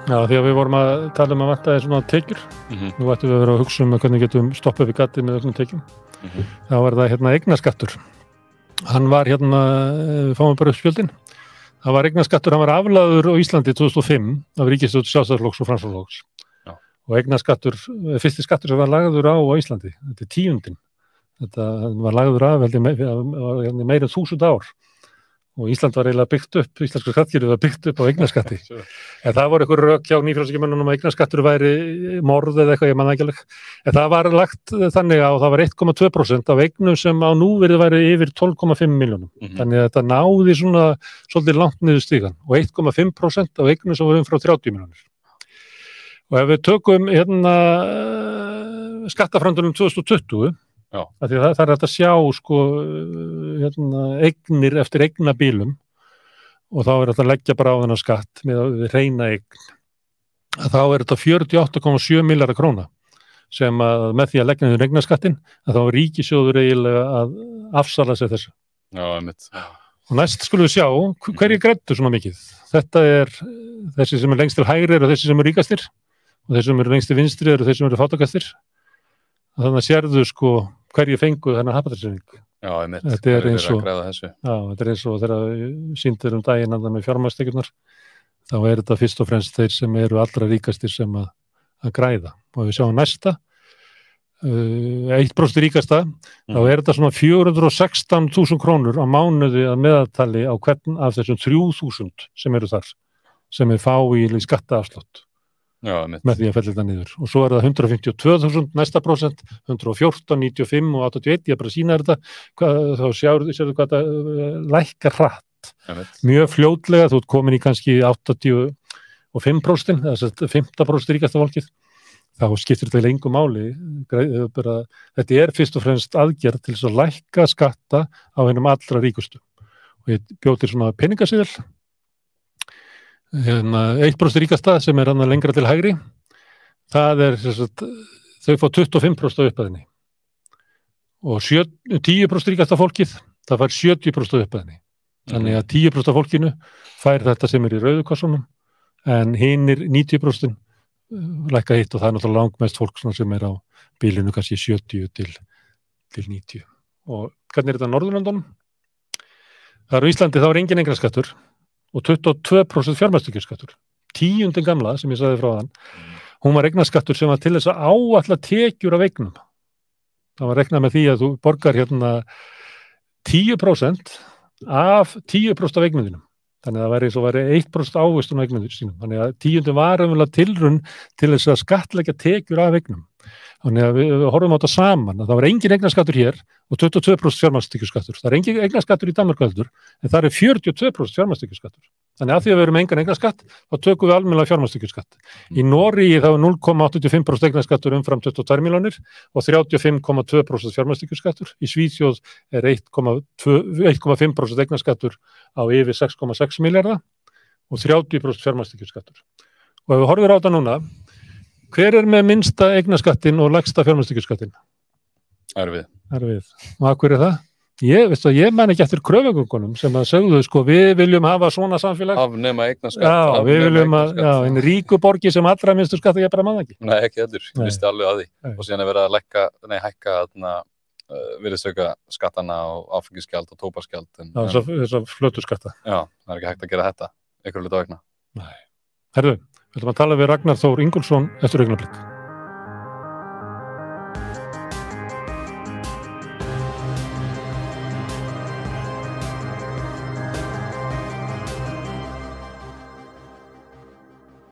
Já, því að við vorum að tala að vantaði svona tekjur. Nú ættum við að vera að hugsa hvernig getum stoppað við gatið með öllum tekjum. Þá var það eignaskattur. Hann var við fáum bara upp spjöldin. Það var eignaskattur, hann var aflagður á Íslandi 2005 af ríkisstjórn Sjálfstæðisflokks og Framsóknarflokks. Og eignaskattur, fyrsti skattur sem var lagður á Íslandi. Þetta 10. Þetta var lagður af meira en 1000 ár. Og Ísland var eiginlega byggt upp, íslenska skattkerfið var byggt upp á eignaskatti. En það voru einhver rök hjá nýfrjálshyggjumönnunum að eignaskattur væri morð eða eitthvað, ég man það ekki alveg. En það var lagt þannig að það var 1,2% af eignum sem á núvirði væri yfir 12,5 milljónum. Þannig að þetta náði svona svolítið langt niður stigann. Og 1,5% af eignum sem var frá 30 milljónir. Og ef við tökum skattaframtölum 2020, af því að það er hægt að sjá eignir eftir eignabílum og þá er þetta að leggja bara á þennan skatt með hreina eign. Þá er þetta 48,7 milljarðar króna sem að með því að leggja niður eignaskattinn að þá er ríkissjóður eiginlega að afsala sér þessu. Já, einmitt. Og næst skulum við sjá hverjir greiddu svona mikið. Þetta er þessi sem er lengst til hægri eru þessi sem eru ríkastir og þessi sem eru lengst til vinstri eru þessi sem eru fátækastir. Þannig að sérðu hverju fengu þennan happdrættisvinning. Já, einmitt. Þetta er eins og þegar þegar sýndir daginn með fjármagnstekjurnar, þá er þetta fyrst og fremst þeir sem eru allra ríkastir sem að græða. Og við sjáum næsta, 1% ríkasta, þá er þetta svona 416.000 krónur á mánuði að meðaltali á hvern af þessum 3.000 sem eru þar, sem fá í skattaafslátt. Já, með því að fella þetta niður. Og svo er það 152.000 næsta prósent, 114, 95 og 81, ég er bara að sýna þetta, þá sérðu hvað þetta lækkar hratt. Mjög fljótlega, þú ert komin í kannski 85%, eða 15% ríkasta fólkið, þá skiptir þetta engu máli. Þetta er fyrst og fremst aðgerð til þess að lækka skatta á hennum allra ríkustu. Og ég bjó til svona peningaseðil, 1% ríkasta sem er lengra til hægri, það er þau fá 25% upphæðinni og 10% ríkasta fólkið það fær 70% upphæðinni. Þannig að 10% af fólkinu fær þetta sem er í rauðu kassunum en hinir 90% lækka hitt og það er náttúrulega langmest fólk sem er á bílinu kannski 70 til 90. Og hvernig er þetta á Norðurlöndunum? Það er á Íslandi, þá er engin eignarskattur og 22% fjármagnstekjuskattur. 10. gamla, sem ég sagði frá þann, hún var eignarskattur sem var til þess að áætla tekjur af eignum. Það var reiknað með því að þú borgar 10% af 10% af eignum þínum. Þannig að það væri eins og væri 1% ávöxtun á eignum sínum. Þannig að 10. var tilraun til þess að skattleggja tekjur af eignum. Þannig að við horfum á þetta saman að það var engin eignarskattur hér og 22% fjármagnstekjuskattur. Það er engin eignarskattur í Danmörku heldur, en það er 42% fjármagnstekjuskattur. Þannig að því að við erum engan eignarskatt, þá tökum við almennilega fjármagnstekjuskatt. Í Noregi þá er 0,85% eignarskattur umfram 22 milljónir og 35,2% fjármagnstekjuskattur. Í Svíþjóð er 1,5% eignarskattur á yfir 6,6 milljarða og 30% fjármagnstekjuskattur. Og ef við horfum á þetta núna, hver er með minnsta eignarskattin og lægsta fjármagnstekjuskattin? Erfið. Og af hverju er það? Ég man ekki eftir kröfugöngunum sem að sögðu, við viljum hafa svona samfélag. Afnema eignarskatt. Já, við viljum en ríku borgi sem allra minnstur skatt, ég bara man ekki. Nei, ekki heldur. Ég visti alveg að því. Og síðan er verið að hækka virðisauka skattana og áfengisgjald og tóbaksgjald. Þess að flötu skatta. Já, það er ekki hægt að gera þetta einhverju hluta vegna. Nei. Herðu, við ætlum að tala við Ragnar Þór Ingólfsson eftir augnablik.